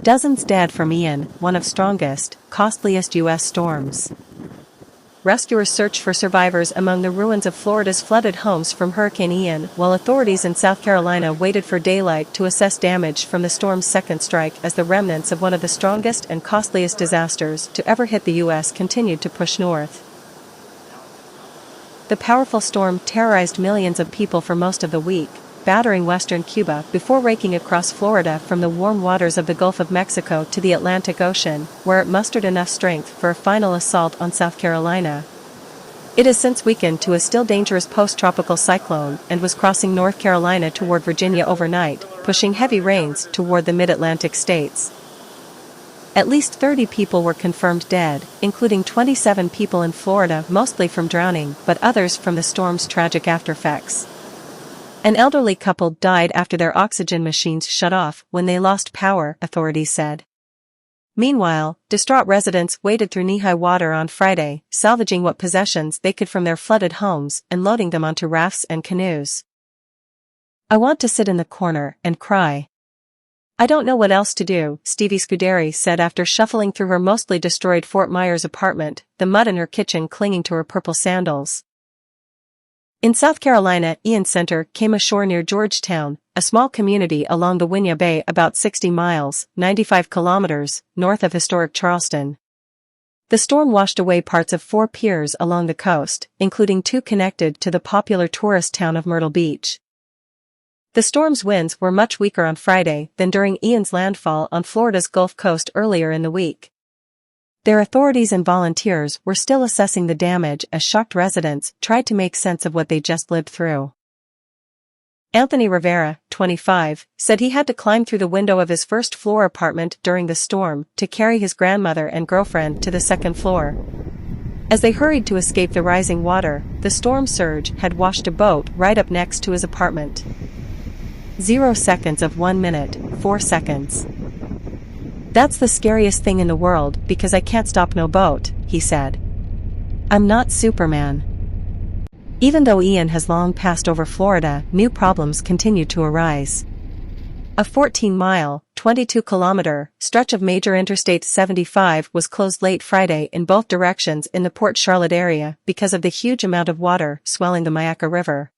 Dozens dead from Ian, one of strongest, costliest U.S. storms. Rescuers search for survivors among the ruins of Florida's flooded homes from Hurricane Ian, while authorities in South Carolina waited for daylight to assess damage from the storm's second strike as the remnants of one of the strongest and costliest disasters to ever hit the U.S. continued to push north. The powerful storm terrorized millions of people for most of the week, battering western Cuba before raking across Florida from the warm waters of the Gulf of Mexico to the Atlantic Ocean, where it mustered enough strength for a final assault on South Carolina. It has since weakened to a still dangerous post-tropical cyclone and was crossing North Carolina toward Virginia overnight, pushing heavy rains toward the mid-Atlantic states. At least 30 people were confirmed dead, including 27 people in Florida, mostly from drowning, but others from the storm's tragic aftereffects. An elderly couple died after their oxygen machines shut off when they lost power, authorities said. Meanwhile, distraught residents waded through knee-high water on Friday, salvaging what possessions they could from their flooded homes and loading them onto rafts and canoes. "I want to sit in the corner and cry. I don't know what else to do," Stevie Scuderi said after shuffling through her mostly destroyed Fort Myers apartment, the mud in her kitchen clinging to her purple sandals. In South Carolina, Ian's center came ashore near Georgetown, a small community along the Winyah Bay about 60 miles, 95 kilometers, north of historic Charleston. The storm washed away parts of 4 piers along the coast, including 2 connected to the popular tourist town of Myrtle Beach. The storm's winds were much weaker on Friday than during Ian's landfall on Florida's Gulf Coast earlier in the week. Their authorities and volunteers were still assessing the damage as shocked residents tried to make sense of what they just lived through. Anthony Rivera, 25, said he had to climb through the window of his first-floor apartment during the storm to carry his grandmother and girlfriend to the second floor. As they hurried to escape the rising water, the storm surge had washed a boat right up next to his apartment. 0 seconds of 1 minute, 4 seconds. "That's the scariest thing in the world because I can't stop no boat," he said. "I'm not Superman." Even though Ian has long passed over Florida, new problems continue to arise. A 14-mile, 22-kilometer stretch of major Interstate 75 was closed late Friday in both directions in the Port Charlotte area because of the huge amount of water swelling the Myakka River.